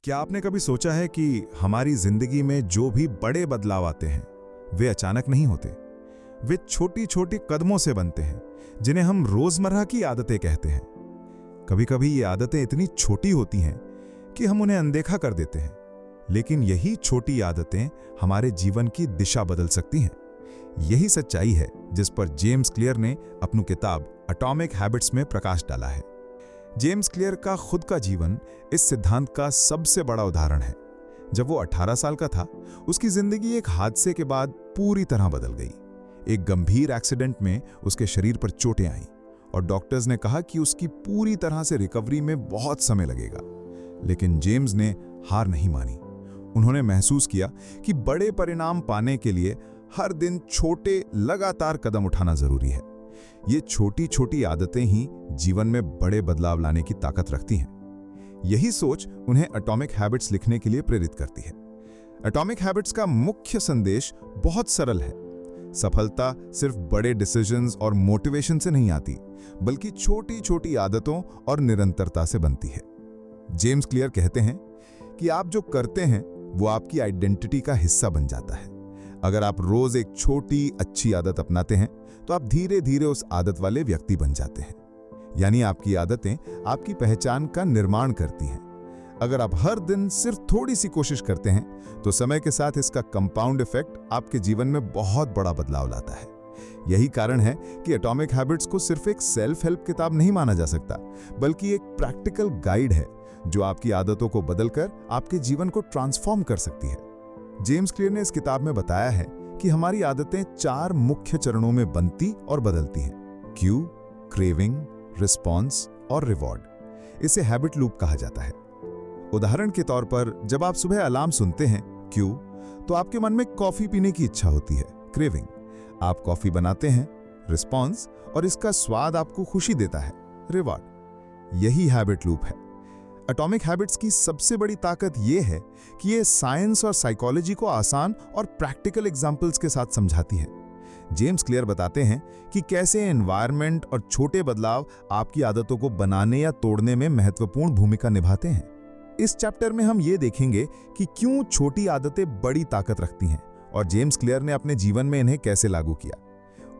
क्या आपने कभी सोचा है कि हमारी जिंदगी में जो भी बड़े बदलाव आते हैं वे अचानक नहीं होते। वे छोटी छोटी कदमों से बनते हैं जिन्हें हम रोजमर्रा की आदतें कहते हैं। कभी कभी ये आदतें इतनी छोटी होती हैं कि हम उन्हें अनदेखा कर देते हैं, लेकिन यही छोटी आदतें हमारे जीवन की दिशा बदल सकती हैं। यही सच्चाई है जिस पर जेम्स क्लियर ने अपनी किताब एटॉमिक हैबिट्स में प्रकाश डाला है। जेम्स क्लियर का खुद का जीवन इस सिद्धांत का सबसे बड़ा उदाहरण है। जब वो 18 साल का था, उसकी जिंदगी एक हादसे के बाद पूरी तरह बदल गई। एक गंभीर एक्सीडेंट में उसके शरीर पर चोटें आईं और डॉक्टर्स ने कहा कि उसकी पूरी तरह से रिकवरी में बहुत समय लगेगा। लेकिन जेम्स ने हार नहीं मानी। उन्होंने महसूस किया कि बड़े परिणाम पाने के लिए हर दिन छोटे लगातार कदम उठाना जरूरी है। ये छोटी छोटी आदतें ही जीवन में बड़े बदलाव लाने की ताकत रखती हैं। यही सोच उन्हें एटॉमिक हैबिट्स लिखने के लिए प्रेरित करती है। एटॉमिक हैबिट्स का मुख्य संदेश बहुत सरल है। सफलता सिर्फ बड़े डिसीजंस और मोटिवेशन से नहीं आती, बल्कि छोटी छोटी आदतों और निरंतरता से बनती है। जेम्स क्लियर कहते हैं कि आप जो करते हैं वो आपकी आइडेंटिटी का हिस्सा बन जाता है। अगर आप रोज एक छोटी अच्छी आदत अपनाते हैं तो आप धीरे धीरे उस आदत वाले व्यक्ति बन जाते हैं। यानी आपकी आदतें आपकी पहचान का निर्माण करती हैं। अगर आप हर दिन सिर्फ थोड़ी सी कोशिश करते हैं तो समय के साथ इसका कंपाउंड इफेक्ट आपके जीवन में बहुत बड़ा बदलाव लाता है। यही कारण है कि एटॉमिक हैबिट्स को सिर्फ एक सेल्फ हेल्प किताब नहीं माना जा सकता, बल्कि एक प्रैक्टिकल गाइड है जो आपकी आदतों को बदलकर आपके जीवन को ट्रांसफॉर्म कर सकती है। जेम्स क्लियर ने इस किताब में बताया है कि हमारी आदतें 4 मुख्य चरणों में बनती और बदलती हैं: क्यू, क्रेविंग, रिस्पॉन्स और रिवॉर्ड। इसे हैबिट लूप कहा जाता है। उदाहरण के तौर पर, जब आप सुबह अलार्म सुनते हैं क्यू, तो आपके मन में कॉफी पीने की इच्छा होती है, क्रेविंग। आप कॉफी बनाते हैं, रिस्पॉन्स, और इसका स्वाद आपको खुशी देता है, रिवॉर्ड। यही हैबिट लूप है। एटॉमिक हैबिट्स की सबसे बड़ी ताकत यह है कि ये साइंस और साइकोलॉजी को आसान और प्रैक्टिकल एग्जाम्पल्स के साथ समझाती है। जेम्स क्लियर बताते हैं कि कैसे एनवायरनमेंट और छोटे बदलाव आपकी आदतों को बनाने या तोड़ने में महत्वपूर्ण भूमिका निभाते हैं। इस चैप्टर में हम ये देखेंगे कि क्यों छोटी आदतें बड़ी ताकत रखती हैं और जेम्स क्लियर ने अपने जीवन में इन्हें कैसे लागू किया।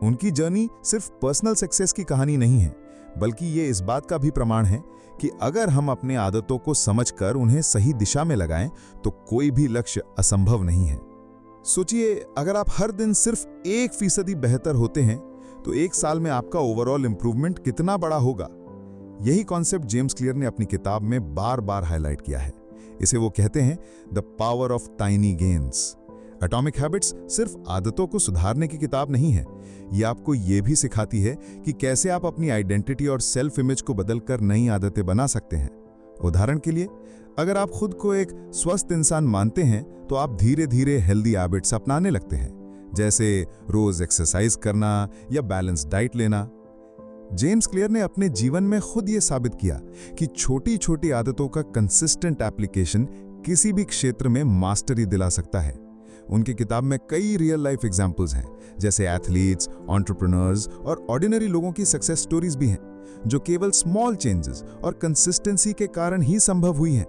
उनकी जर्नी सिर्फ पर्सनल सक्सेस की कहानी नहीं है, बल्कि ये इस बात का भी प्रमाण है कि अगर हम अपने आदतों को समझकर उन्हें सही दिशा में लगाएं तो कोई भी लक्ष्य असंभव नहीं है। सोचिए, अगर आप हर दिन सिर्फ 1% बेहतर होते हैं तो 1 साल में आपका ओवरऑल इंप्रूवमेंट कितना बड़ा होगा। यही कॉन्सेप्ट जेम्स क्लियर ने अपनी किताब में बार बार हाईलाइट किया है। इसे वो कहते हैं the power of tiny gains. Atomic habits सिर्फ आदतों को सुधारने की किताब नहीं है, ये आपको ये भी सिखाती है कि कैसे आप अपनी आइडेंटिटी और सेल्फ इमेज को बदलकर नई आदतें बना सकते हैं। उदाहरण के लिए, अगर आप खुद को एक स्वस्थ इंसान मानते हैं तो आप धीरे धीरे हेल्दी हैबिट्स अपनाने लगते हैं, जैसे रोज एक्सरसाइज करना या बैलेंस डाइट लेना। जेम्स क्लियर ने अपने जीवन में खुद ये साबित किया कि छोटी छोटी आदतों का कंसिस्टेंट एप्लीकेशन किसी भी क्षेत्र में मास्टरी दिला सकता है। उनकी किताब में कई रियल लाइफ एग्जाम्पल्स हैं, जैसे एथलीट्स, एंटरप्रेन्योर्स और ऑर्डिनरी लोगों की सक्सेस स्टोरीज भी हैं, जो केवल स्मॉल चेंजेस और कंसिस्टेंसी के कारण ही संभव हुई हैं।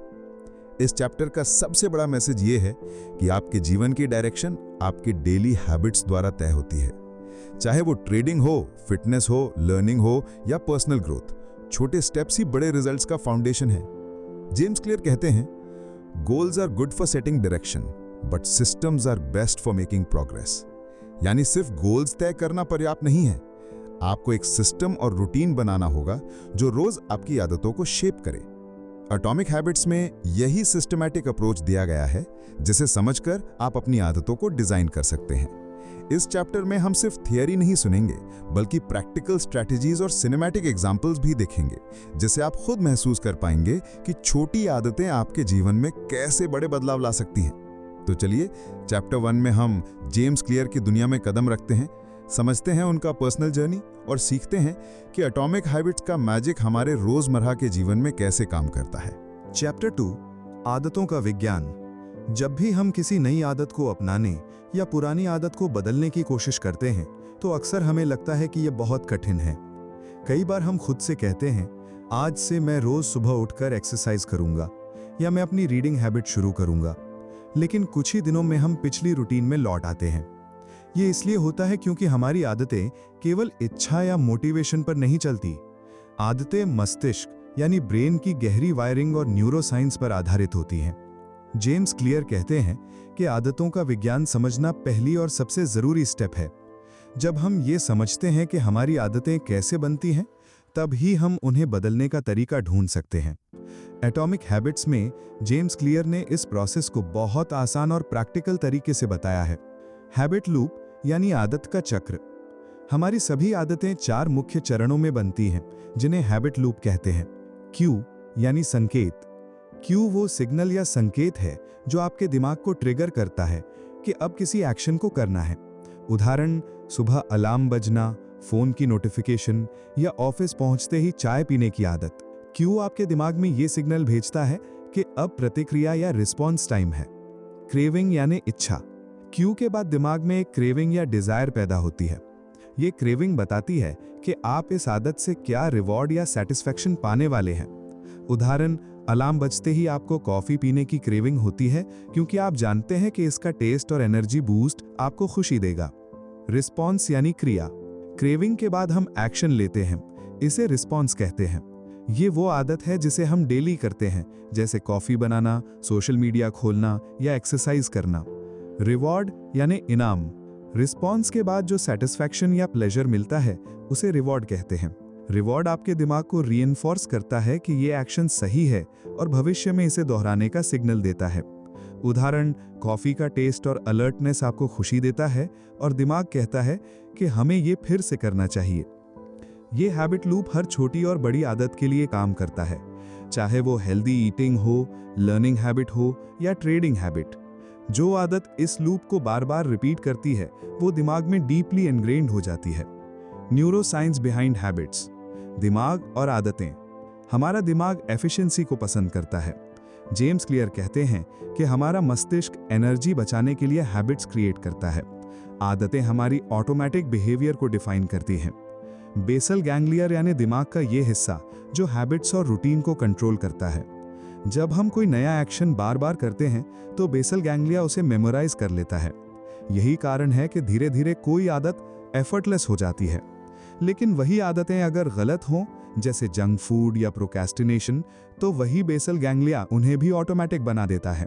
इस चैप्टर का सबसे बड़ा मैसेज ये है कि आपके जीवन की डायरेक्शन आपके डेली हैबिट्स द्वारा तय होती है। चाहे वो ट्रेडिंग हो, फिटनेस हो, लर्निंग हो या पर्सनल ग्रोथ, छोटे स्टेप्स ही बड़े रिजल्ट्स का फाउंडेशन है। जेम्स क्लियर कहते हैं, goals are good for setting direction but systems are best for making progress. यानी सिर्फ गोल्स तय करना पर्याप्त नहीं है, आपको एक सिस्टम और रूटीन बनाना होगा जो रोज आपकी आदतों को शेप करे। एटॉमिक हैबिट्स में यही सिस्टमैटिक अप्रोच दिया गया है, जिसे समझकर आप अपनी आदतों को डिजाइन कर सकते हैं। इस चैप्टर में हम सिर्फ थियरी नहीं सुनेंगे, बल्कि प्रैक्टिकल स्ट्रैटेजीज और सिनेमैटिक एग्जाम्पल्स भी देखेंगे, जिससे आप खुद महसूस कर पाएंगे कि छोटी आदतें आपके जीवन में कैसे बड़े बदलाव ला सकती हैं। तो चलिए, चैप्टर 1 में हम जेम्स क्लियर की दुनिया में कदम रखते हैं, समझते हैं उनका पर्सनल जर्नी और सीखते हैं कि एटॉमिक हैबिट्स का मैजिक हमारे रोजमर्रा के जीवन में कैसे काम करता है। चैप्टर 2, आदतों का विज्ञान। जब भी हम किसी नई आदत को अपनाने या पुरानी आदत को बदलने की कोशिश करते हैं तो अक्सर हमें लगता है कि यह बहुत कठिन है। कई बार हम खुद से कहते हैं, आज से मैं रोज सुबह उठकर एक्सरसाइज करूंगा, या मैं अपनी रीडिंग हैबिट शुरू करूंगा, लेकिन कुछ ही दिनों में हम पिछली रूटीन में लौट आते हैं। ये इसलिए होता है क्योंकि हमारी आदतें केवल इच्छा या मोटिवेशन पर नहीं चलती। आदतें मस्तिष्क यानी ब्रेन की गहरी वायरिंग और न्यूरोसाइंस पर आधारित होती हैं। जेम्स क्लियर कहते हैं कि आदतों का विज्ञान समझना पहली और सबसे जरूरी स्टेप है। जब हम ये समझते हैं कि हमारी आदतें कैसे बनती हैं, तब ही हम उन्हें बदलने का तरीका ढूंढ सकते हैं। एटॉमिक हैबिट्स में जेम्स क्लियर ने इस प्रोसेस को बहुत आसान और प्रैक्टिकल तरीके से बताया है। हैबिट लूप यानी आदत का चक्र। हमारी सभी आदतें 4 मुख्य चरणों में बनती हैं, जिन्हें हैबिट लूप कहते हैं। क्यू यानी संकेत। क्यू वो सिग्नल या संकेत है जो आपके दिमाग को ट्रिगर करता है कि अब किसी एक्शन को करना है। उदाहरण, सुबह अलार्म बजना, फोन की नोटिफिकेशन या ऑफिस पहुंचते ही चाय पीने की आदत। क्यू आपके दिमाग में ये सिग्नल भेजता है कि अब प्रतिक्रिया या रिस्पॉन्स टाइम है। क्रेविंग यानी इच्छा। क्यू के बाद दिमाग में एक क्रेविंग या डिजायर पैदा होती है। ये क्रेविंग बताती है कि आप इस आदत से क्या रिवॉर्ड या सेटिस्फैक्शन पाने वाले हैं। उदाहरण, अलार्म बजते ही आपको कॉफी पीने की क्रेविंग होती है क्योंकि आप जानते हैं कि इसका टेस्ट और एनर्जी बूस्ट आपको खुशी देगा। रिस्पॉन्स यानी क्रिया। क्रेविंग के बाद हम एक्शन लेते हैं, इसे रिस्पॉन्स कहते हैं। ये वो आदत है जिसे हम डेली करते हैं, जैसे कॉफी बनाना, सोशल मीडिया खोलना या एक्सरसाइज करना। रिवॉर्ड यानी इनाम। रिस्पॉन्स के बाद जो सेटिस्फैक्शन या प्लेजर मिलता है, उसे रिवॉर्ड कहते हैं। रिवॉर्ड आपके दिमाग को रीइंफोर्स करता है कि ये एक्शन सही है और भविष्य में इसे दोहराने का सिग्नल देता है। उदाहरण, कॉफी का टेस्ट और अलर्टनेस आपको खुशी देता है और दिमाग कहता है कि हमें ये फिर से करना चाहिए। ये हैबिट लूप हर छोटी और बड़ी आदत के लिए काम करता है, चाहे वो हेल्दी ईटिंग हो, लर्निंग हैबिट हो या ट्रेडिंग हैबिट। जो आदत इस लूप को बार बार रिपीट करती है, वो दिमाग में डीपली इनग्रेन्ड हो जाती है। Neuroscience behind habits. दिमाग और आदतें। हमारा दिमाग एफिशिएंसी को पसंद करता है। जेम्स क्लियर कहते हैं कि हमारा मस्तिष्क एनर्जी बचाने के लिए हैबिट्स क्रिएट करता है। आदतें हमारी ऑटोमेटिक बिहेवियर को डिफाइन करती हैं। बेसल गैंग्लियर यानी दिमाग का ये हिस्सा जो हैबिट्स और रूटीन को कंट्रोल करता है। जब हम कोई नया एक्शन बार बार करते हैं तो बेसल गैंग्लिया उसे मेमोराइज कर लेता है। यही कारण है कि धीरे धीरे कोई आदत एफर्टलेस हो जाती है। लेकिन वही आदतें अगर गलत हों, जैसे जंक फूड या प्रोक्रेस्टिनेशन, तो वही बेसल गैंग्लिया उन्हें भी ऑटोमेटिक बना देता है।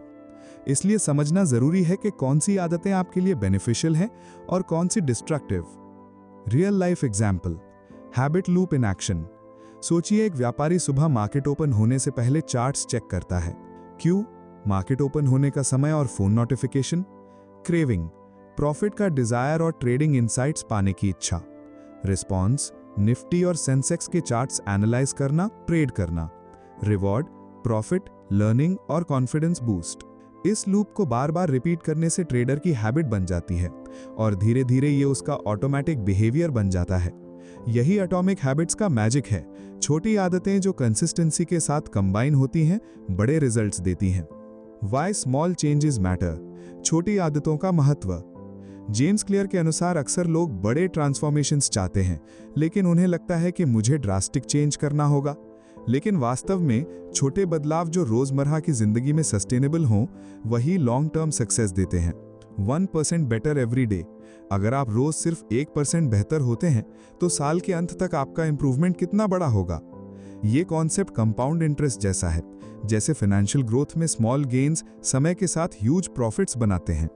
इसलिए समझना जरूरी है कि कौन सी आदतें आपके लिए बेनिफिशियल हैं और कौन सी destructive. Real life example, habit loop in action. सोचिए, एक व्यापारी सुबह मार्केट ओपन होने से पहले चार्ट्स चेक करता है। क्यों? मार्केट ओपन होने का समय और फोन नोटिफिकेशन। क्रेविंग, प्रॉफिट का डिजायर और ट्रेडिंग इनसाइट्स पाने की इच्छा। रिस्पॉन्स, निफ्टी और सेंसेक्स के चार्ट्स एनालाइज करना, ट्रेड करना। रिवॉर्ड, प्रॉफिट, लर्निंग और कॉन्फिडेंस बूस्ट। इस लूप को बार बार रिपीट करने से ट्रेडर की हैबिट बन जाती है और धीरे धीरे ये उसका ऑटोमेटिक बिहेवियर बन जाता है। यही एटॉमिक हैबिट्स का मैजिक है। छोटी आदतें जो कंसिस्टेंसी के साथ कंबाइन होती हैं, बड़े रिजल्ट्स देती हैं। Why small changes matter. छोटी आदतों का महत्व। जेम्स क्लियर के अनुसार अक्सर लोग बड़े ट्रांसफॉर्मेशंस चाहते हैं, लेकिन उन्हें लगता है कि मुझे ड्रास्टिक चेंज करना होगा। लेकिन वास्तव में छोटे बदलाव जो रोजमर्रा की जिंदगी में सस्टेनेबल हों, वही लॉन्ग टर्म सक्सेस देते हैं। 1% बेटर एवरी डे। अगर आप रोज सिर्फ 1% बेहतर होते हैं, तो साल के अंत तक आपका इंप्रूवमेंट कितना बड़ा होगा। ये कॉन्सेप्ट कंपाउंड इंटरेस्ट जैसा है। जैसे फाइनेंशियल ग्रोथ में स्मॉल गेन्स समय के साथ ह्यूज प्रॉफिट्स बनाते हैं।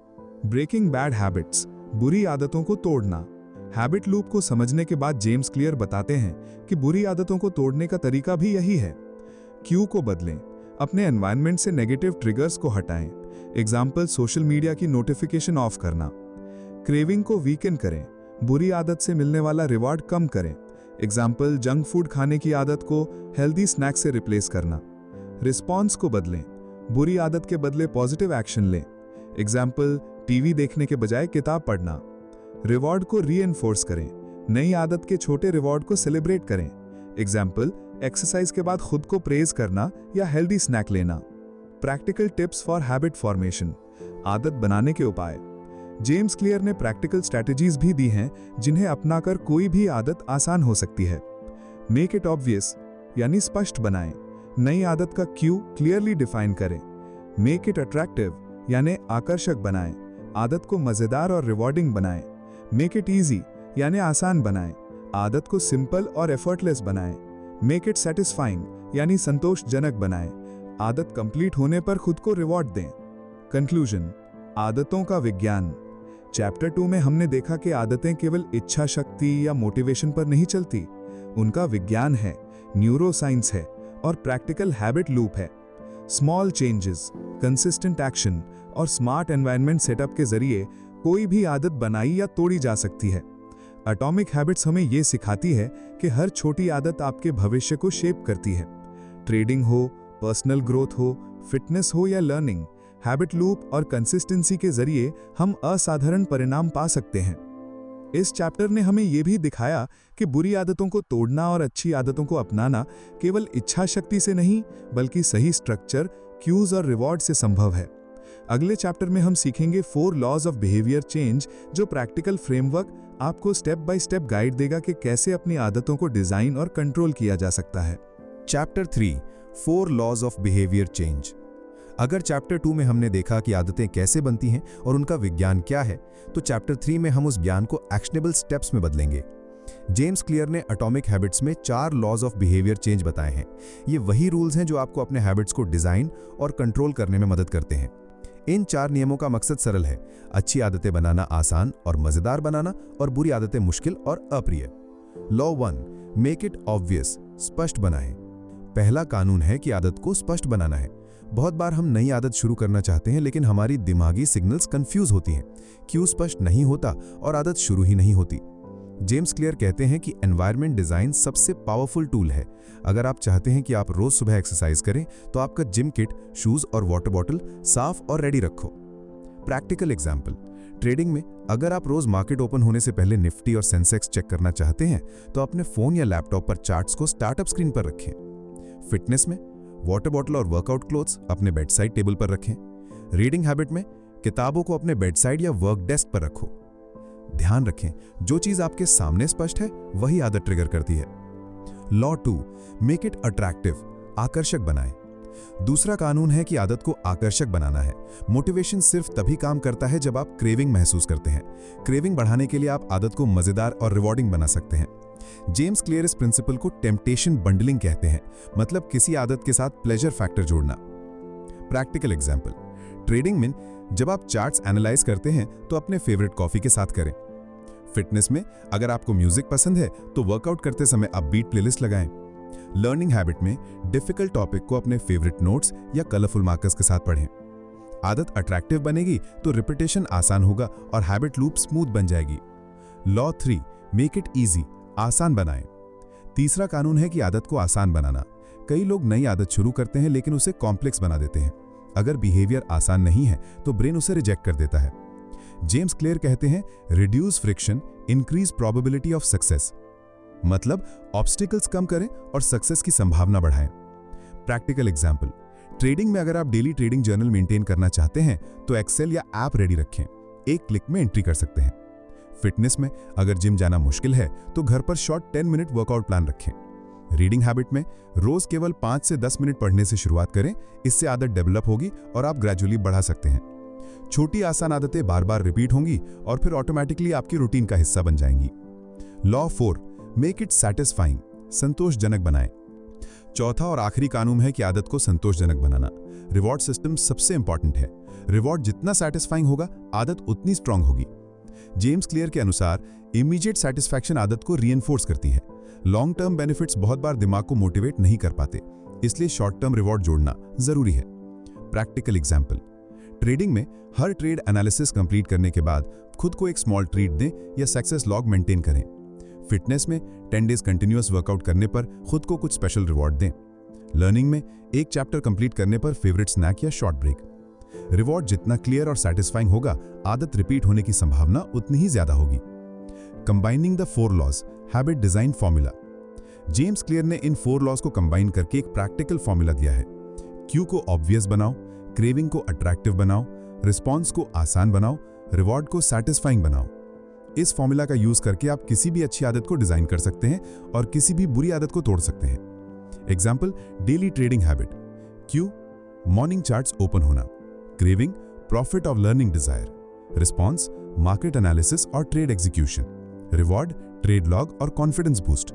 ब्रेकिंग बैड हैबिट्स, बुरी आदतों को तोड़ना। हैबिट लूप को समझने के बाद जेम्स क्लियर बताते हैं कि बुरी आदतों को तोड़ने का तरीका भी यही है। क्यू को बदलें, अपने एनवायरनमेंट से नेगेटिव ट्रिगर्स को हटाएं। एग्जाम्पल, सोशल मीडिया की नोटिफिकेशन ऑफ करना। क्रेविंग को वीकन करें, बुरी आदत से मिलने वाला रिवॉर्ड कम करें। एग्जाम्पल, जंक फूड खाने की आदत को हेल्दी स्नैक से रिप्लेस करना। रिस्पॉन्स को बदलें, बुरी आदत के बदले पॉजिटिव एक्शन लें। एग्जाम्पल, टीवी देखने के बजाय किताब पढ़ना। रिवॉर्ड को रीएनफोर्स करें, नई आदत के छोटे रिवॉर्ड को सेलिब्रेट करें। एग्जाम्पल, एक्सरसाइज के बाद खुद को प्रेज करना या हेल्दी स्नैक लेना। Practical tips for habit formation, आदत बनाने के उपाय। जेम्स क्लियर ने प्रैक्टिकल स्ट्रैटेजीज भी दी हैं जिन्हें अपनाकर कोई भी आदत आसान हो सकती है। मेक इट ऑब्वियस यानी स्पष्ट बनाएं। नई आदत का क्यू क्लियरली डिफाइन करें। मेक इट अट्रैक्टिव यानी आकर्षक बनाएं, आदत को मजेदार और रिवॉर्डिंग बनाएं। मेक इट इजी यानी आसान बनाएं, आदत को सिंपल और एफर्टलेस बनाएं। मेक इट सेटिस्फाइंग यानी संतोषजनक बनाएं, आदत कंप्लीट होने पर खुद को रिवॉर्ड दें। कंक्लूजन, आदतों का विज्ञान। चैप्टर 2 में हमने देखा कि आदतें केवल इच्छा शक्ति या मोटिवेशन पर नहीं चलती, उनका विज्ञान है, न्यूरोसाइंस है और प्रैक्टिकल हैबिट लूप है। स्मॉल चेंजेस, कंसिस्टेंट एक्शन और स्मार्ट एनवायरनमेंट सेटअप के जरिए कोई भी आदत बनाई या तोड़ी जा सकती है। एटॉमिक हैबिट्स हमें ये सिखाती है कि हर छोटी आदत आपके भविष्य को शेप करती है। ट्रेडिंग हो, पर्सनल ग्रोथ हो, फिटनेस हो या लर्निंग, हैबिट लूप और कंसिस्टेंसी के जरिए हम असाधारण परिणाम पा सकते हैं। इस चैप्टर ने हमें यह भी दिखाया कि बुरी आदतों को तोड़ना और अच्छी आदतों को अपनाना केवल इच्छा शक्ति से नहीं, बल्कि सही स्ट्रक्चर, क्यूज और रिवॉर्ड से संभव है। अगले चैप्टर में हम सीखेंगे 4 लॉज ऑफ बिहेवियर चेंज, जो प्रैक्टिकल फ्रेमवर्क आपको स्टेप बाय स्टेप गाइड देगा कि कैसे अपनी आदतों को डिजाइन और कंट्रोल किया जा सकता है। Chapter 3 4 laws of behaviour change. अगर चैप्टर 2 में हमने देखा कि आदतें कैसे बनती हैं और उनका विज्ञान क्या है, तो चैप्टर 3 में हम उस ज्ञान को एक्शनेबल स्टेप्स में बदलेंगे। जेम्स क्लियर ने एटॉमिक हैबिट्स में 4 लॉज ऑफ बिहेवियर चेंज बताए हैं। ये वही रूल्स हैं जो आपको अपने हैबिट्स को डिजाइन और कंट्रोल करने में मदद करते हैं। इन 4 नियमों का मकसद सरल है: अच्छी आदतें बनाना आसान और मजेदार बनाना, और बुरी आदतें मुश्किल और अप्रिय। लॉ 1, मेक इट ऑब्वियस, स्पष्ट बनाएं। पहला कानून है कि आदत को स्पष्ट बनाना है। बहुत बार हम नई आदत शुरू करना चाहते हैं, लेकिन हमारी दिमागी सिग्नल्स कंफ्यूज होती हैं, क्यों स्पष्ट नहीं होता और आदत शुरू ही नहीं होती। जेम्स क्लियर कहते हैं कि एनवायरनमेंट डिजाइन सबसे पावरफुल टूल है। अगर आप चाहते हैं कि आप रोज सुबह एक्सरसाइज करें, तो आपका जिम किट, शूज और वाटर बॉटल साफ और रेडी रखो। प्रैक्टिकल एग्जाम्पल, ट्रेडिंग में अगर आप रोज मार्केट ओपन होने से पहले निफ्टी और सेंसेक्स चेक करना चाहते हैं, तो अपने फोन या लैपटॉप पर चार्ट्स को स्टार्टअप स्क्रीन पर रखें। फिटनेस में वाटर बॉटल और वर्कआउट क्लोथ्स अपने बेड साइड टेबल पर रखें। रीडिंग हैबिट में किताबों को अपने बेड साइड या वर्क डेस्क पर रखो। ध्यान रखें, जो चीज आपके सामने स्पष्ट है, वही आदत ट्रिगर करती है। लॉ 2, मेक इट अट्रैक्टिव, आकर्षक बनाएं। दूसरा कानून है कि आदत को आकर्षक बनाना है। मोटिवेशन सिर्फ तभी काम करता है जब आप क्रेविंग महसूस करते हैं। क्रेविंग बढ़ाने के लिए आप आदत को मजेदार और रिवॉर्डिंग बना सकते हैं। जेम्स क्लियर इस प्रिंसिपल को टेम्पटेशन बंडलिंग कहते हैं, मतलब किसी आदत के साथ प्लेजर फैक्टर जोड़ना। प्रैक्टिकल एग्जांपल, ट्रेडिंग में जब आप चार्ट्स एनालाइज करते हैं, तो अपने फेवरेट कॉफी के साथ करें। फिटनेस में अगर आपको म्यूजिक पसंद है, तो वर्कआउट करते समय अपबीट प्लेलिस्ट लगाएं। लर्निंग हैबिट में डिफिकल्ट टॉपिक को अपने फेवरेट नोट्स या कलरफुल मार्कर्स के साथ पढ़ें। आदत अट्रैक्टिव बनेगी तो रिपीटेशन आसान होगा और हैबिट लूप स्मूथ बन जाएगी। लॉ 3, मेक इट इजी, आसान बनाएं। तीसरा कानून है कि आदत को आसान बनाना। कई लोग नई आदत शुरू करते हैं, लेकिन उसे कॉम्प्लेक्स बना देते हैं। अगर बिहेवियर आसान नहीं है, तो ब्रेन उसे रिजेक्ट कर देता है। जेम्स क्लियर कहते हैं, reduce friction, increase probability of success, मतलब ऑब्स्टिकल्स कम करें और सक्सेस की संभावना बढ़ाएं। प्रैक्टिकल एग्जांपल, ट्रेडिंग में अगर आप डेली ट्रेडिंग जर्नल मेंटेन करना चाहते हैं, तो एक्सेल या ऐप रेडी रखें, एक क्लिक में एंट्री कर सकते हैं। फिटनेस में अगर जिम जाना मुश्किल है, तो घर पर शॉर्ट 10 मिनट वर्कआउट प्लान रखें। रीडिंग हैबिट में रोज केवल 5 से 10 मिनट पढ़ने से शुरुआत करें, इससे आदत डेवलप होगी और आप ग्रेजुअली बढ़ा सकते हैं। छोटी आसान आदतें बार बार रिपीट होंगी और फिर ऑटोमेटिकली आपकी रूटीन का हिस्सा बन जाएंगी। लॉ 4, मेक इट सैटिस्फाइंग, संतोषजनक बनाएं। चौथा और आखिरी कानून है कि आदत को संतोषजनक बनाना। रिवॉर्ड सिस्टम सबसे इंपॉर्टेंट है। रिवॉर्ड जितना सैटिस्फाइंग होगा, आदत उतनी स्ट्रांग होगी। जेम्स क्लियर के अनुसार इमीडिएट सैटिस्फैक्शन आदत को रीइंफोर्स करती है। लॉन्ग टर्म बेनिफिट्स बहुत बार दिमाग को मोटिवेट नहीं कर पाते, इसलिए शॉर्ट टर्म रिवॉर्ड जोड़ना जरूरी है। प्रैक्टिकल एग्जांपल, ट्रेडिंग में हर ट्रेड एनालिसिस कंप्लीट करने के बाद खुद को एक स्मॉल ट्रीट दें या सक्सेस लॉग मेंटेन करें। फिटनेस में 10 डेज कंटिन्यूअस वर्कआउट करने पर खुद को कुछ स्पेशल रिवॉर्ड दें। लर्निंग में एक चैप्टर कंप्लीट करने पर फेवरेट स्नैक या शॉर्ट ब्रेक। रिवॉर्ड जितना क्लियर और सैटिस्फाइंग होगा, आदत रिपीट होने की संभावना उतनी ही ज्यादा होगी। Combining the 4 laws, habit design formula. James Clear ने इन 4 लॉज को कंबाइन करके एक प्रैक्टिकल फॉर्मूला दिया है। क्यू को ऑब्वियस बनाओ, क्रेविंग को अट्रैक्टिव बनाओ, रिस्पॉन्स को आसान बनाओ, रिवॉर्ड को सैटिस्फाइंग बनाओ। इस फॉर्मूला का यूज करके आप किसी भी अच्छी आदत को डिजाइन कर सकते हैं और किसी भी बुरी आदत को तोड़ सकते हैं। Example, daily trading habit. Cue, morning charts open होना। Craving, profit of learning desire. Response, market analysis और trade execution. Reward, trade log और कॉन्फिडेंस बूस्ट।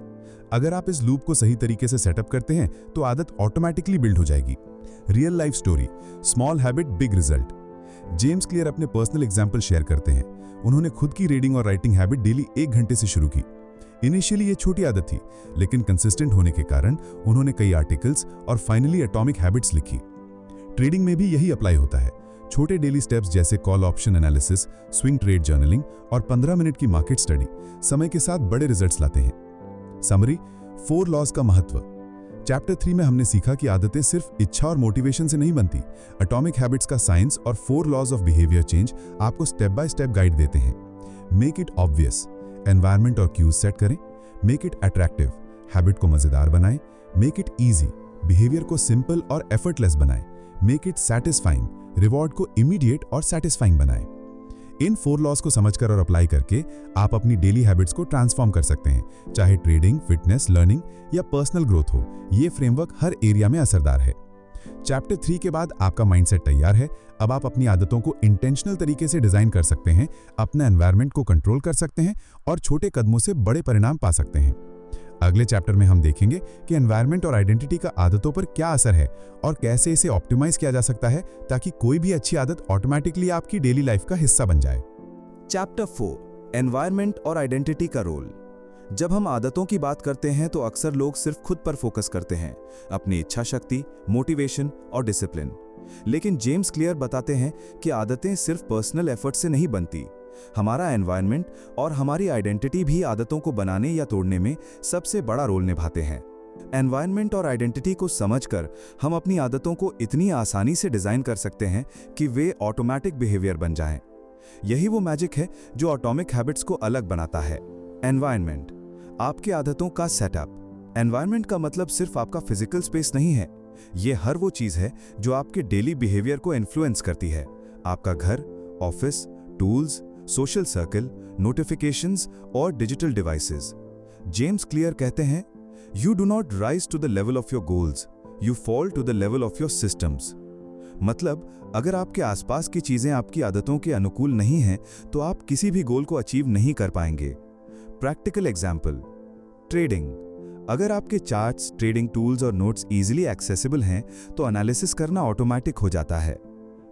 अगर आप इस लूप को सही तरीके से सेटअप करते हैं तो आदत ऑटोमेटिकली बिल्ड हो जाएगी। Real life story, small habit big result. James clear अपने पर्सनल एग्जाम्पल शेयर करते हैं। उन्होंने खुद की रीडिंग और राइटिंग हैबिट डेली 1 घंटे से शुरू की। इनिशियली ये छोटी आदत थी, लेकिन कंसिस्टेंट होने के कारण उन्होंने कई आर्टिकल्स और फाइनली एटॉमिक हैबिट्स लिखी। ट्रेडिंग में भी यही अप्लाई होता है। छोटे डेली स्टेप्स जैसे call option analysis, swing trade journaling और 15 मिनट की मार्केट स्टडी समय के साथ बड़े रिजल्ट्स लाते हैं। समरी, 4 लॉज का महत्व। चैप्टर 3 में हमने सीखा कि आदतें सिर्फ इच्छा और मोटिवेशन से नहीं बनती। एटॉमिक हैबिट्स का साइंस और 4 लॉज ऑफ बिहेवियर चेंज आपको स्टेप बाय स्टेप गाइड देते हैं। मेक इट ऑब्वियस, एनवायरनमेंट और क्यूज सेट करें। मेक इट अट्रैक्टिव, हैबिट को मजेदार बनाएं। मेक इट ईजी, बिहेवियर को सिंपल और एफर्टलेस बनाएं। मेक इट सैटिस्फाइंग, रिवॉर्ड को इमीडिएट और सैटिस्फाइंग बनाएं। इन 4 लॉज को समझकर और अप्लाई करके आप अपनी डेली हैबिट्स को ट्रांसफॉर्म कर सकते हैं, चाहे ट्रेडिंग, फिटनेस, लर्निंग या पर्सनल ग्रोथ हो। ये फ्रेमवर्क हर एरिया में असरदार है। चैप्टर 3 के बाद आपका माइंडसेट तैयार है। अब आप अपनी आदतों को इंटेंशनल तरीके से डिजाइन कर सकते हैं, अपने एनवायरनमेंट को कंट्रोल कर सकते हैं और छोटे कदमों से बड़े परिणाम पा सकते हैं। अगले चैप्टर में हम देखेंगे कि एनवायरनमेंट और आइडेंटिटी का आदतों पर क्या असर है और कैसे इसे ऑप्टिमाइज किया जा सकता है ताकि कोई भी अच्छी आदत ऑटोमेटिकली आपकी डेली लाइफ का हिस्सा बन जाए। चैप्टर 4, एनवायरनमेंट और आइडेंटिटी का रोल। जब हम आदतों की बात करते हैं तो अक्सर लोग सिर्फ खुद पर फोकस करते हैं, अपनी इच्छा शक्ति, मोटिवेशन और डिसिप्लिन। लेकिन जेम्स क्लियर बताते हैं कि आदतें सिर्फ पर्सनल एफर्ट से नहीं बनती। हमारा एनवायरनमेंट और हमारी आइडेंटिटी भी आदतों को बनाने या तोड़ने में सबसे बड़ा रोल निभाते हैं। एनवायरनमेंट और आइडेंटिटी को समझकर हम अपनी आदतों को इतनी आसानी से डिजाइन कर सकते हैं कि वे ऑटोमेटिक बिहेवियर बन जाएं। यही वो मैजिक है जो एटॉमिक हैबिट्स को अलग बनाता है। एनवायरनमेंट, आपकी आदतों का सेटअप। एनवायरनमेंट का मतलब सिर्फ आपका फिजिकल स्पेस नहीं है, ये हर वो चीज है जो आपके डेली बिहेवियर को इन्फ्लुएंस करती है। आपका घर, office, tools, social circle, notifications और डिजिटल डिवाइसेस। जेम्स क्लियर कहते हैं, you do not rise to the level of your goals, you fall to the level of your systems. मतलब अगर आपके आसपास की चीजें आपकी आदतों के अनुकूल नहीं हैं तो आप किसी भी गोल को अचीव नहीं कर पाएंगे। Practical example, trading. अगर आपके चार्ट्स, ट्रेडिंग टूल्स और नोट्स इजीली एक्सेसिबल हैं तो एनालिसिस करना ऑटोमेटिक हो जाता है।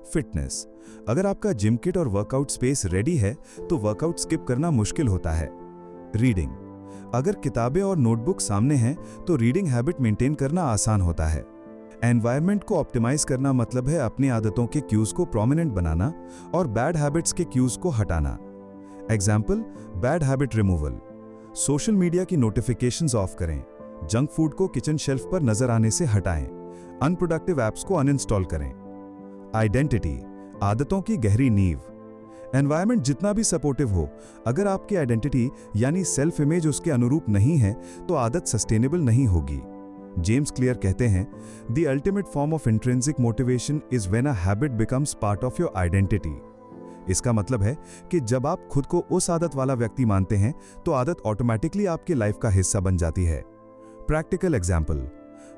फिटनेस, अगर आपका जिम किट और वर्कआउट स्पेस रेडी है तो वर्कआउट स्किप करना मुश्किल होता है। रीडिंग, अगर किताबें और नोटबुक सामने हैं तो रीडिंग हैबिट मेंटेन करना आसान होता है। एनवायरनमेंट को ऑप्टिमाइज करना मतलब है अपनी आदतों के क्यूज को प्रोमिनेंट बनाना और बैड हैबिट्स के क्यूज को हटाना। Example, bad habit removal. Social media की नोटिफिकेशंस ऑफ करें, जंक फूड को किचन शेल्फ पर नजर आने से हटाएं, अनप्रोडक्टिव ऐप्स को अनइंस्टॉल करें। आइडेंटिटी, आदतों की गहरी नींव। एनवायरनमेंट जितना भी सपोर्टिव हो, अगर आपकी आइडेंटिटी यानी सेल्फ इमेज उसके अनुरूप नहीं है तो आदत सस्टेनेबल नहीं होगी। जेम्स क्लियर कहते हैं, the ultimate form of intrinsic motivation is when a habit becomes part of your identity. इसका मतलब है कि जब आप खुद को उस आदत वाला व्यक्ति मानते हैं तो आदत ऑटोमेटिकली आपकी लाइफ का हिस्सा बन जाती है। प्रैक्टिकल एग्जाम्पल,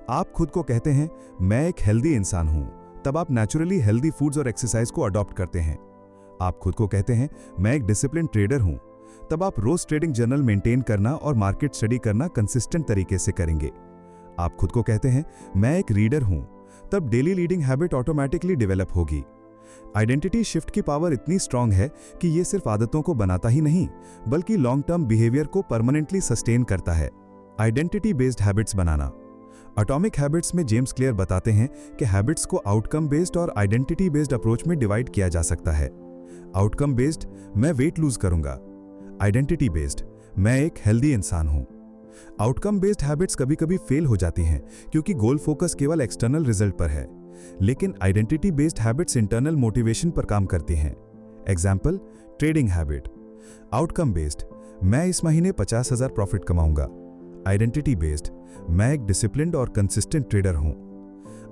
आप खुद को कहते हैं मैं एक हेल्दी इंसान हूं, तब आप नेचुरली हेल्दी फूड्स और एक्सरसाइज को अडॉप्ट करते हैं। आप खुद को कहते हैं मैं एक डिसिप्लिन ट्रेडर हूं, तब आप रोज ट्रेडिंग जर्नल मेंटेन करना और मार्केट स्टडी करना कंसिस्टेंट तरीके से करेंगे। आप खुद को कहते हैं मैं एक रीडर हूं, तब daily reading habit automatically develop होगी। आइडेंटिटी शिफ्ट की पावर इतनी स्ट्रांग है कि ये सिर्फ आदतों को बनाता ही नहीं बल्कि लॉन्ग टर्म बिहेवियर को परमानेंटली सस्टेन करता है। आइडेंटिटी बेस्ड हैबिट्स बनाना। एटॉमिक हैबिट्स में जेम्स क्लियर बताते हैं कि हैबिट्स को आउटकम बेस्ड और आइडेंटिटी बेस्ड अप्रोच में डिवाइड किया जा सकता है। आउटकम बेस्ड, मैं वेट लूज करूंगा। आइडेंटिटी बेस्ड, मैं एक हेल्दी इंसान हूं। आउटकम बेस्ड हैबिट्स कभी कभी फेल हो जाती हैं क्योंकि गोल फोकस केवल एक्सटर्नल रिजल्ट पर है, लेकिन identity based habits internal motivation पर काम करती हैं। Example, trading habit. Outcome based, मैं इस महीने 50,000 प्रॉफिट कमाऊंगा। आइडेंटिटी बेस्ड, मैं एक डिसिप्लिन्ड और कंसिस्टेंट ट्रेडर हूं।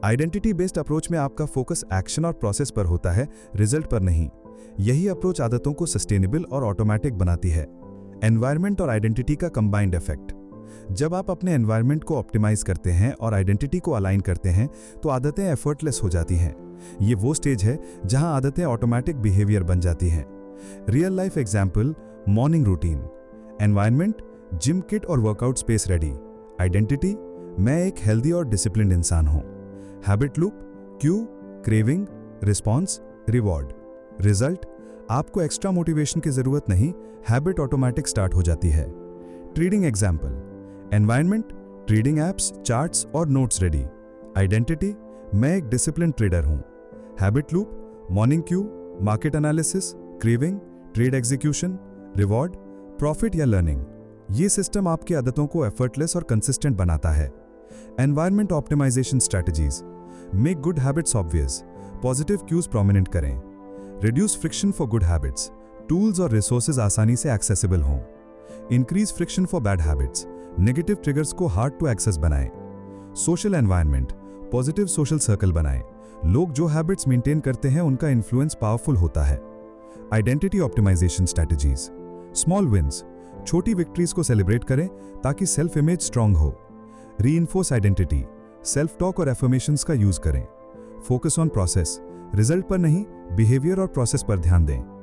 आइडेंटिटी बेस्ड अप्रोच में आपका फोकस एक्शन और प्रोसेस पर होता है, रिजल्ट पर नहीं। यही अप्रोच आदतों को सस्टेनेबल और ऑटोमेटिक बनाती है। एनवायरनमेंट और आइडेंटिटी का कंबाइंड इफेक्ट। जब आप अपने एनवायरनमेंट को ऑप्टिमाइज करते हैं और आइडेंटिटी को अलाइन करते हैं तो आदतें एफर्टलेस हो जाती हैं। ये वो स्टेज है जहां आदतें ऑटोमेटिक बिहेवियर बन जाती हैं। Real life example, morning routine. Environment, gym kit और वर्कआउट स्पेस रेडी। आइडेंटिटी, मैं एक हेल्दी और डिसिप्लिन्ड इंसान हूं। Habit loop, Q, craving, response, reward. Result, आपको एक्स्ट्रा मोटिवेशन की जरूरत नहीं, हैबिट ऑटोमेटिक स्टार्ट हो जाती है। Trading example, environment, trading apps, charts और नोट्स रेडी। आइडेंटिटी, मैं एक डिसिप्लिन ट्रेडर हूं। Habit loop, morning Q, market analysis, craving, trade execution, reward, profit या लर्निंग। ये सिस्टम आपकी आदतों को एफर्टलेस और कंसिस्टेंट बनाता है। Environment optimization strategies, make good habits obvious, positive cues prominent करें। Reduce friction for good habits, tools और रिसोर्सेज आसानी से एक्सेसिबल हों। Increase friction for bad habits, negative triggers को हार्ड टू एक्सेस बनाएं। Social environment, positive social circle बनाएं। लोग जो हैबिट्स मेंटेन करते हैं उनका इन्फ्लुएंस पावरफुल होता है। Identity optimisation strategies, small wins, छोटी विक्ट्रीज को सेलिब्रेट करें ताकि सेल्फ इमेज स्ट्रांग हो। रीइंफोर्स आइडेंटिटी, सेल्फ टॉक और एफर्मेशंस का यूज करें। फोकस ऑन प्रोसेस, रिजल्ट पर नहीं, बिहेवियर और प्रोसेस पर ध्यान दें।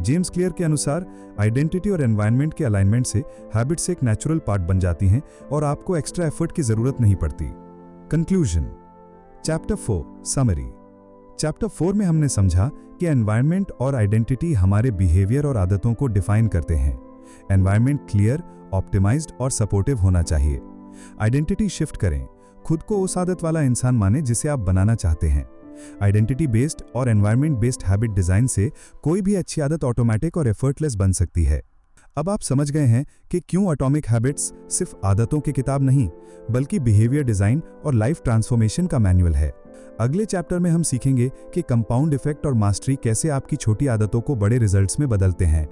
जेम्स क्लियर के अनुसार आइडेंटिटी और एनवायरनमेंट के अलाइनमेंट से हैबिट्स एक नेचुरल पार्ट बन जाती हैं और आपको एक्स्ट्रा एफर्ट की जरूरत नहीं पड़ती। Conclusion, chapter 4 summary. चैप्टर 4 में हमने समझा कि एनवायरनमेंट और आइडेंटिटी हमारे बिहेवियर और आदतों को डिफाइन करते हैं। एनवायरनमेंट क्लियर, ऑप्टिमाइज्ड और सपोर्टिव होना चाहिए। आइडेंटिटी शिफ्ट करें, खुद को उस आदत वाला इंसान माने जिसे आप बनाना चाहते हैं। आइडेंटिटी बेस्ड और एनवायरनमेंट बेस्ड हैबिट डिजाइन से कोई भी अच्छी आदत ऑटोमेटिक और एफर्टलेस बन सकती है। अब आप समझ गए हैं कि क्यों एटॉमिक हैबिट्स सिर्फ आदतों की किताब नहीं, बल्कि बिहेवियर डिजाइन और लाइफ ट्रांसफॉर्मेशन का मैनुअल है। अगले चैप्टर में हम सीखेंगे कि कंपाउंड इफेक्ट और मास्टरी कैसे आपकी छोटी आदतों को बड़े रिजल्ट्स में बदलते हैं।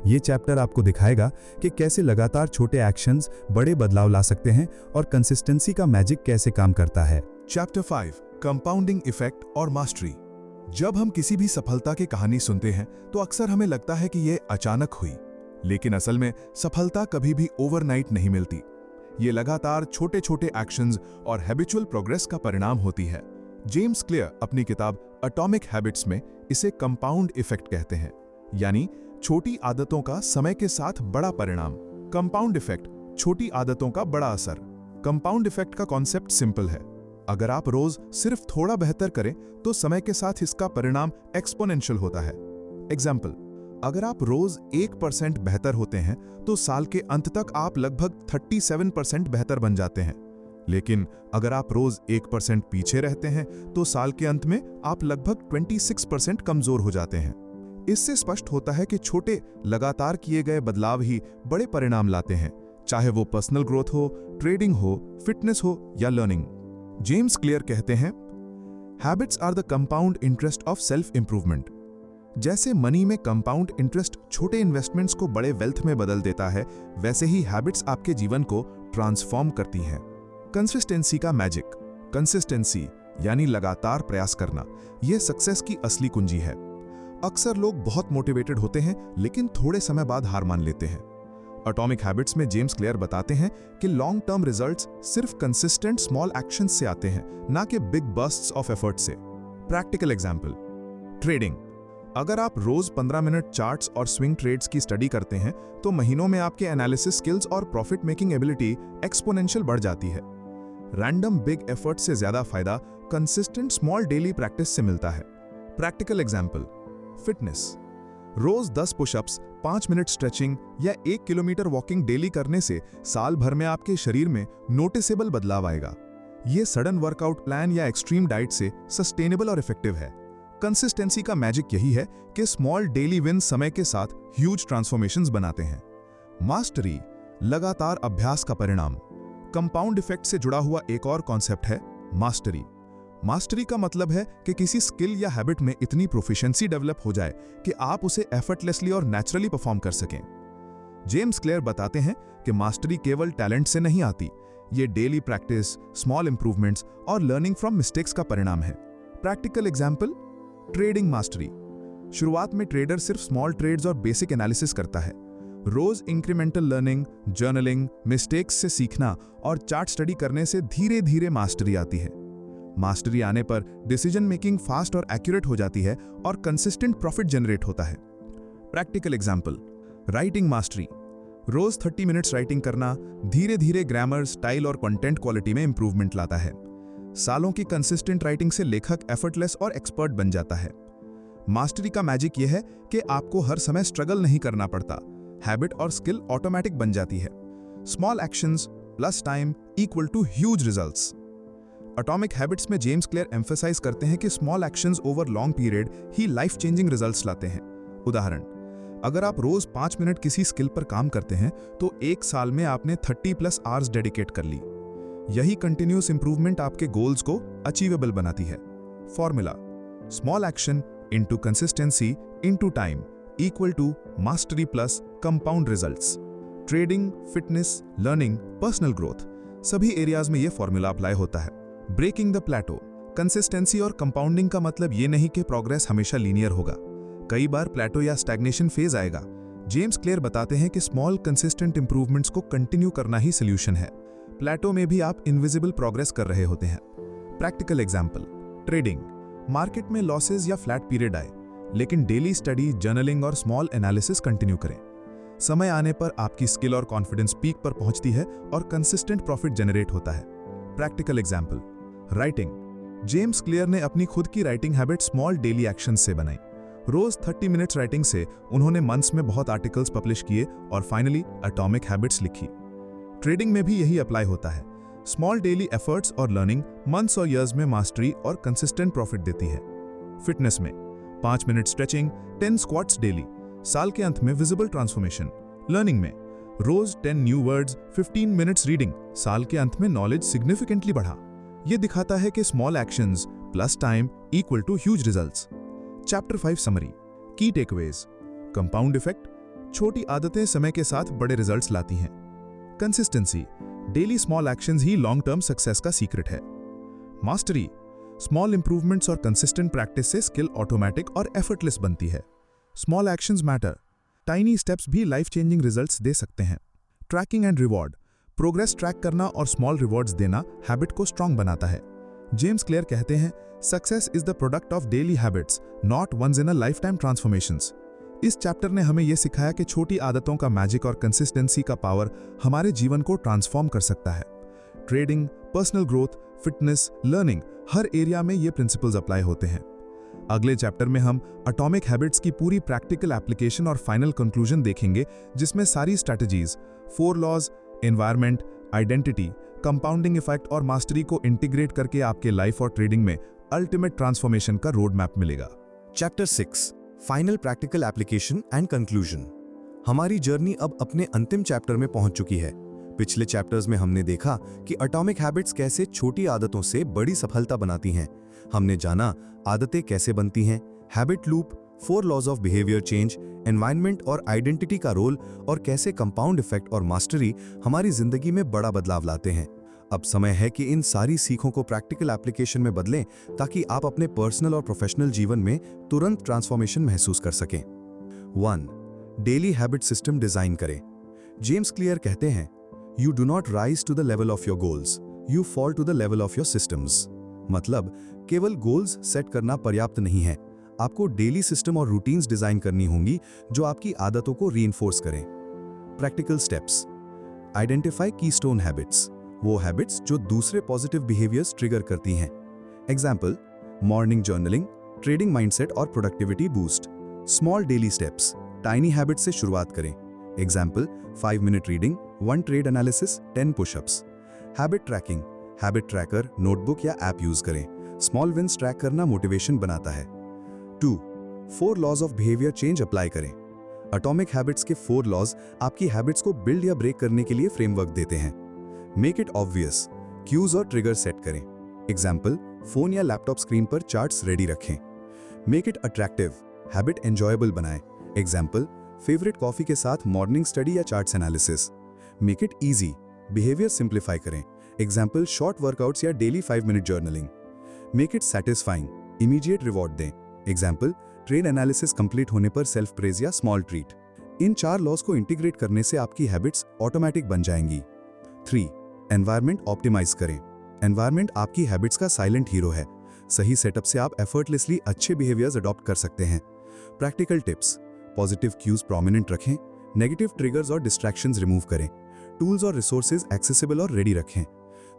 ये चैप्टर आपको दिखाएगा कि कैसे लगातार छोटे एक्शंस बड़े बदलाव ला सकते हैं और कंसिस्टेंसी का मैजिक कैसे काम करता है। चैप्टर 5 कंपाउंडिंग इफेक्ट और मास्टरी। जब हम किसी भी सफलता की कहानी सुनते हैं तो अक्सर हमें लगता है कि यह अचानक हुई, लेकिन असल में सफलता कभी भी ओवरनाइट नहीं मिलती। ये लगातार छोटे छोटे एक्शंस और हैबिचुअल प्रोग्रेस का परिणाम होती है। जेम्स क्लियर अपनी किताब एटॉमिक हैबिट्स में इसे कंपाउंड इफेक्ट कहते हैं, यानी छोटी आदतों का समय के साथ बड़ा परिणाम। कंपाउंड इफेक्ट, छोटी आदतों का बड़ा असर। कंपाउंड इफेक्ट का कॉन्सेप्ट सिंपल है। अगर आप रोज सिर्फ थोड़ा बेहतर करें तो समय के साथ इसका परिणाम एक्सपोनेंशियल होता है। एग्जाम्पल, अगर आप रोज 1% बेहतर होते हैं तो साल के अंत तक आप लगभग 37% बेहतर बन जाते हैं। लेकिन अगर आप रोज 1% पीछे रहते हैं तो साल के अंत में आप लगभग 26% कमजोर हो जाते हैं। इससे स्पष्ट होता है कि छोटे लगातार किए गए बदलाव ही बड़े परिणाम लाते हैं, चाहे वो पर्सनल ग्रोथ हो, ट्रेडिंग हो, फिटनेस हो या लर्निंग। जेम्स क्लियर कहते हैं, habits are the compound interest of self improvement. जैसे मनी में कंपाउंड इंटरेस्ट छोटे इन्वेस्टमेंट्स को बड़े वेल्थ में बदल देता है, वैसे ही हैबिट्स आपके जीवन को ट्रांसफॉर्म करती हैं। कंसिस्टेंसी का मैजिक। कंसिस्टेंसी यानी लगातार प्रयास करना, यह सक्सेस की असली कुंजी है। अक्सर लोग बहुत मोटिवेटेड होते हैं लेकिन थोड़े समय बाद हार मान लेते हैं। एटॉमिक हैबिट्स में जेम्स क्लियर बताते हैं कि लॉन्ग टर्म रिजल्ट्स सिर्फ कंसिस्टेंट स्मॉल एक्शंस से आते हैं, ना कि बिग बर्स्ट्स ऑफ एफर्ट से। Practical example, trading. अगर आप रोज 15 मिनट चार्ट्स और स्विंग ट्रेड्स की स्टडी करते हैं तो महीनों में आपके एनालिसिस स्किल्स और प्रॉफिट मेकिंग एबिलिटी एक्सपोनेंशियल बढ़ जाती है। रैंडम बिग एफर्ट से ज्यादा फायदा कंसिस्टेंट स्मॉल डेली प्रैक्टिस से मिलता है। Practical example, fitness. रोज 10 पुशअप्स, 5 मिनट स्ट्रेचिंग या 1 किलोमीटर वॉकिंग डेली करने से साल भर में आपके शरीर में नोटिसेबल बदलाव आएगा। ये सडन वर्कआउट प्लान या एक्सट्रीम डाइट से सस्टेनेबल और इफेक्टिव है। कंसिस्टेंसी का मैजिक यही है कि स्मॉल डेली विन समय के साथ ह्यूज ट्रांसफॉर्मेशंस बनाते हैं। मास्टरी, लगातार अभ्यास का परिणाम। कंपाउंड इफेक्ट से जुड़ा हुआ एक और कॉन्सेप्ट है मास्टरी। मास्टरी का मतलब है कि किसी स्किल या हैबिट में इतनी प्रोफिशिएंसी डेवलप हो जाए कि आप उसे एफर्टलेसली और नेचुरली परफॉर्म कर सकें। जेम्स क्लियर बताते हैं कि मास्टरी केवल टैलेंट से नहीं आती, ये डेली प्रैक्टिस, स्मॉल इंप्रूवमेंट्स और लर्निंग फ्रॉम मिस्टेक्स का परिणाम है। Practical example, trading mastery. शुरुआत में ट्रेडर सिर्फ स्मॉल ट्रेड्स और बेसिक एनालिसिस करता है। रोज इंक्रीमेंटल लर्निंग, जर्नलिंग, मिस्टेक्स से सीखना और चार्ट स्टडी करने से धीरे धीरे मास्टरी आती है। मास्टरी आने पर डिसीजन मेकिंग फास्ट और एक्यूरेट हो जाती है और कंसिस्टेंट प्रॉफिट जनरेट होता है। Practical example, writing mastery. रोज 30 मिनट्स राइटिंग करना धीरे धीरे ग्रामर, स्टाइल और कंटेंट क्वालिटी में इंप्रूवमेंट लाता है। सालों की कंसिस्टेंट राइटिंग से लेखक एफर्टलेस और एक्सपर्ट बन जाता है। मास्टरी का मैजिक यह है कि आपको हर समय स्ट्रगल नहीं करना पड़ता, हैबिट और स्किल ऑटोमेटिक बन जाती है। Small actions plus time equal to huge results. Atomic habits में जेम्स क्लियर एम्फसाइज करते हैं कि small actions over long period ही लाइफ चेंजिंग रिजल्ट्स लाते हैं। उदाहरण, अगर आप रोज 5 मिनट किसी स्किल पर काम करते हैं तो 1 साल में आपने 30+ आवर्स डेडिकेट कर ली। यही कंटिन्यूस इंप्रूवमेंट आपके गोल्स को अचीवेबल बनाती है। Formula, small action into consistency into time equal to mastery plus compound results। Trading, fitness, learning, personal growth, सभी एरियाज में यह फॉर्मूला अप्लाई होता है। ब्रेकिंग द प्लेटो, कंसिस्टेंसी और कंपाउंडिंग का मतलब यह नहीं कि प्रोग्रेस हमेशा लीनियर होगा। कई बार प्लेटो या स्टैग्नेशन फेज आएगा। जेम्स क्लियर बताते हैं कि स्मॉल कंसिस्टेंट इंप्रूवमेंट्स को कंटिन्यू करना ही सोल्यूशन है। प्लेटो में भी आप इनविजिबल प्रोग्रेस कर रहे होते हैं। Practical example, trading. मार्केट में लॉसेज या फ्लैट पीरियड आए, लेकिन डेली स्टडी, जर्नलिंग और स्मॉल एनालिसिस कंटिन्यू करें। समय आने पर आपकी स्किल और कॉन्फिडेंस पीक पर पहुंचती है और कंसिस्टेंट प्रॉफिट जनरेट होता है। Practical example, writing. James Clear ने अपनी खुद की writing habit small daily action से बनाई। रोज 30 मिनट्स राइटिंग से उन्होंने मंथ्स में बहुत आर्टिकल्स पब्लिश किए और फाइनली एटॉमिक हैबिट्स लिखी। ट्रेडिंग में भी यही अप्लाई होता है। स्मॉल डेली एफर्ट्स और लर्निंग मंथ्स और ईयर्स में मास्टरी और कंसिस्टेंट प्रॉफिट देती है। फिटनेस में 5 मिनट स्ट्रेचिंग, 10 स्क्वाट्स डेली, साल के अंत में विजिबल ट्रांसफॉर्मेशन। लर्निंग में रोज 10 न्यू वर्ड्स, 15 मिनट्स रीडिंग, साल के अंत में नॉलेज सिग्निफिकेंटली बढ़ा। यह दिखाता है कि small actions plus time equal to huge results. Chapter 5 summary, key takeaways. Compound effect, छोटी आदतें समय के साथ बड़े रिजल्ट्स लाती हैं। कंसिस्टेंसी, डेली स्मॉल एक्शंस ही लॉन्ग टर्म सक्सेस का सीक्रेट है। मास्टरी, स्मॉल इंप्रूवमेंट्स और कंसिस्टेंट प्रैक्टिस से स्किल ऑटोमेटिक और एफर्टलेस बनती है। Small actions matter, tiny steps भी लाइफ चेंजिंग रिजल्ट्स दे सकते हैं। Tracking and reward, progress track करना और स्मॉल रिवॉर्ड्स देना हैबिट को स्ट्रांग बनाता है। जेम्स क्लियर कहते हैं, success is the product of daily habits, not once in a life time transformations. इस चैप्टर ने हमें यह सिखाया कि छोटी आदतों का मैजिक और कंसिस्टेंसी का पावर हमारे जीवन को ट्रांसफॉर्म कर सकता है। Trading, personal growth, fitness, learning, हर एरिया में ये प्रिंसिपल्स अप्लाई होते हैं। अगले चैप्टर में हम एटॉमिक हैबिट्स की पूरी प्रैक्टिकल एप्लीकेशन और फाइनल कंक्लूजन देखेंगे, जिसमें सारी strategies, 4 laws, environment, identity, compounding effect और मास्टरी को इंटीग्रेट करके आपके लाइफ और ट्रेडिंग में अल्टीमेट ट्रांसफॉर्मेशन का रोड मैप मिलेगा। Chapter 6, final practical application and conclusion. हमारी जर्नी अब अपने अंतिम चैप्टर में पहुंच चुकी है। पिछले चैप्टर्स में हमने देखा कि एटॉमिक हैबिट्स कैसे छोटी आदतों से बड़ी सफलता बनाती हैं। हमने जाना आदतें कैसे बनती हैं, habit loop, 4 laws of behaviour change, environment और आइडेंटिटी का रोल, और कैसे कंपाउंड इफेक्ट और मास्टरी हमारी जिंदगी में बड़ा बदलाव लाते हैं। अब समय है कि इन सारी सीखों को प्रैक्टिकल एप्लीकेशन में बदलें, ताकि आप अपने पर्सनल और प्रोफेशनल जीवन में तुरंत ट्रांसफॉर्मेशन महसूस कर सकें। 1. डेली हैबिट सिस्टम डिजाइन करें। जेम्स क्लियर कहते हैं, you do not rise to the level of your goals, you fall to the level of your systems. मतलब केवल गोल्स सेट करना पर्याप्त नहीं है, आपको डेली सिस्टम और रूटीन्स डिजाइन करनी होंगी जो आपकी आदतों को रीइंफोर्स करें। Practical steps, identify keystone habits, वो हैबिट्स जो दूसरे पॉजिटिव बिहेवियर्स ट्रिगर करती हैं। Example, morning journaling, trading mindset और productivity boost. Small daily steps, tiny habit से शुरुआत करें। Example, 5 minute reading, 1 trade analysis, 10 pushups. Habit tracking, habit tracker, notebook या ऐप यूज करें। स्मॉल विन्स ट्रैक करना motivation बनाता है। 2. 4 laws of behaviour change apply करें। एटॉमिक हैबिट्स के 4 लॉज आपकी हैबिट्स को बिल्ड या ब्रेक करने के लिए फ्रेमवर्क देते हैं। मेक इट ऑब्वियस, क्यूज और ट्रिगर सेट करें। एग्जाम्पल, फोन या लैपटॉप स्क्रीन पर चार्ट्स रेडी रखें। Make it attractive, habit enjoyable बनाएं। एग्जाम्पल, फेवरेट कॉफी के साथ मॉर्निंग स्टडी या charts analysis. Make it easy, behaviour simplify करें। एग्जाम्पल, शॉर्ट वर्कआउट्स या daily 5 minute journaling. Make it satisfying, immediate reward दें। Example, trade analysis complete होने पर self praise या स्मॉल ट्रीट। इन 4 laws को इंटीग्रेट करने से आपकी हैबिट्स ऑटोमेटिक बन जाएंगी। 3. एनवायरनमेंट ऑप्टिमाइज करें। एनवायरनमेंट आपकी हैबिट्स का साइलेंट हीरो है। सही सेटअप से आप एफर्टलेसली अच्छे बिहेवियर्स अडॉप्ट कर सकते हैं। Practical tips: positive cues prominent रखें, नेगेटिव ट्रिगर्स और डिस्ट्रैक्शंस रिमूव करें, टूल्स और रिसोर्सेज एक्सेसिबल और रेडी रखें,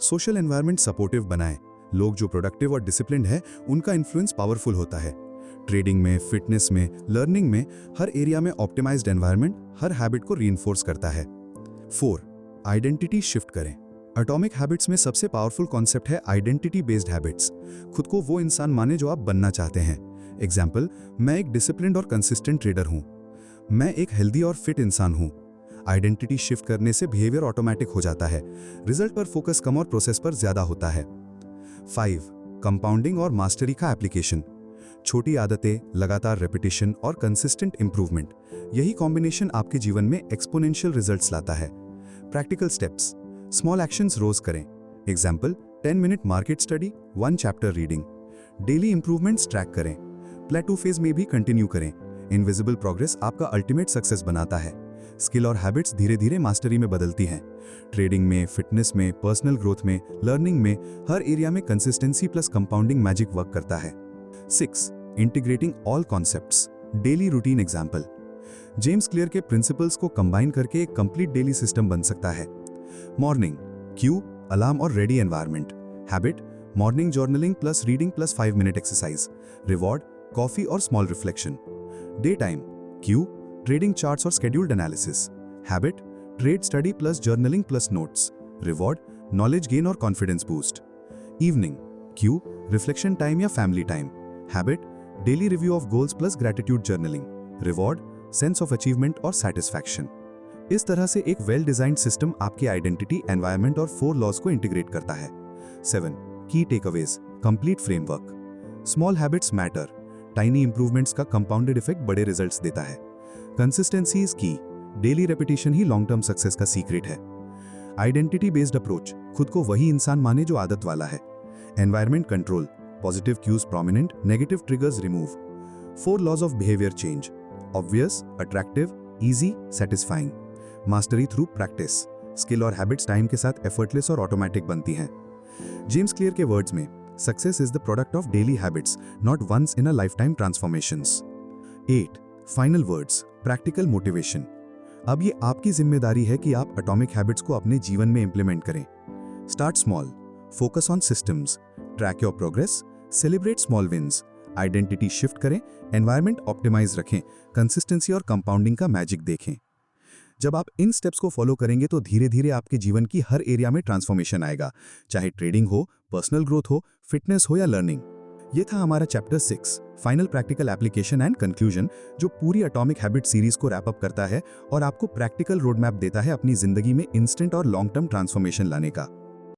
सोशल एनवायरनमेंट सपोर्टिव बनाएं। लोग जो प्रोडक्टिव और डिसिप्लिन्ड है उनका इन्फ्लुएंस पावरफुल होता है। ट्रेडिंग में, फिटनेस में, लर्निंग में, हर एरिया में ऑप्टिमाइज्ड एनवायरनमेंट हर हैबिट को रीइंफोर्स करता है। 4. आइडेंटिटी शिफ्ट करें। एटॉमिक हैबिट्स में सबसे पावरफुल कॉन्सेप्ट है आइडेंटिटी बेस्ड हैबिट्स। खुद को वो इंसान माने जो आप बनना चाहते हैं। एग्जाम्पल, मैं एक डिसिप्लिन्ड और कंसिस्टेंट ट्रेडर हूँ। मैं एक हेल्दी और फिट इंसान हूँ। आइडेंटिटी शिफ्ट करने से बिहेवियर ऑटोमेटिक हो जाता है, रिजल्ट पर फोकस कम और प्रोसेस पर ज्यादा होता है। 5. कंपाउंडिंग और मास्टरी का एप्लीकेशन। छोटी आदतें, लगातार रेपिटेशन और कंसिस्टेंट इंप्रूवमेंट, यही कॉम्बिनेशन आपके जीवन में एक्सपोनेंशियल रिजल्ट्स लाता है। प्रैक्टिकल स्टेप्स: स्मॉल एक्शंस रोज करें। Example, 10 minute market study, 1 chapter reading. Daily improvements track करें। प्लेटू फेज में भी कंटिन्यू करें। इनविजिबल प्रोग्रेस आपका अल्टीमेट सक्सेस बनाता है। स्किल और हैबिट्स धीरे धीरे मास्टरी में बदलती हैं। ट्रेडिंग में, फिटनेस में, पर्सनल ग्रोथ में, लर्निंग में, हर एरिया में consistency plus compounding magic work करता है। 6. Integrating all concepts. Daily routine example, James Clear के प्रिंसिपल्स को कंबाइन करके एक कंप्लीट डेली सिस्टम बन सकता है। मॉर्निंग, क्यू, अलार्म और ready environment. Habit, morning journaling plus reading plus 5 minute exercise. Reward, coffee और small reflection. Day time, cue, trading charts और scheduled analysis. Habit, trade study plus journaling plus notes. Reward, knowledge gain और confidence boost. Evening, cue, reflection time या family time. Habit, daily review of goals plus gratitude journaling. Reward, sense of achievement और satisfaction. इस तरह से एक well designed system आपकी identity, environment और 4 laws को इंटीग्रेट करता है। 7. Key takeaways, complete framework. Small habits matter. Tiny improvements का कंपाउंडेड इफेक्ट बड़े रिजल्ट्स देता है। Consistency is key. Daily repetition ही लॉन्ग टर्म सक्सेस का सीक्रेट है। आइडेंटिटी बेस्ड अप्रोच, खुद को वही इंसान माने जो आदत वाला है। Environment control, positive cues prominent, negative triggers remove. 4 laws of behaviour change, obvious, attractive, easy, satisfying. Mastery through practice, skill और हैबिट्स टाइम के साथ एफर्टलेस और ऑटोमेटिक बनती हैं। जेम्स क्लियर के वर्ड्स में, success is the product of daily habits, not once in a life time transformations. 8. Final words, practical motivation. अब ये आपकी जिम्मेदारी है कि आप एटॉमिक हैबिट्स को अपने जीवन में इंप्लीमेंट करें। Start small, focus on systems, track your progress, celebrate small wins, identity shift करें, एनवायरनमेंट ऑप्टिमाइज रखें, कंसिस्टेंसी और कंपाउंडिंग का मैजिक देखें। जब आप इन स्टेप्स को फॉलो करेंगे तो धीरे धीरे आपके जीवन की हर एरिया में ट्रांसफॉर्मेशन आएगा, चाहे ट्रेडिंग हो, पर्सनल ग्रोथ हो, फिटनेस हो या लर्निंग। ये था हमारा chapter 6, final practical application and conclusion, जो पूरी एटॉमिक हैबिट सीरीज को रैप अप करता है और आपको प्रैक्टिकल रोड मैप देता है अपनी जिंदगी में इंस्टेंट और लॉन्ग टर्म ट्रांसफॉर्मेशन लाने का।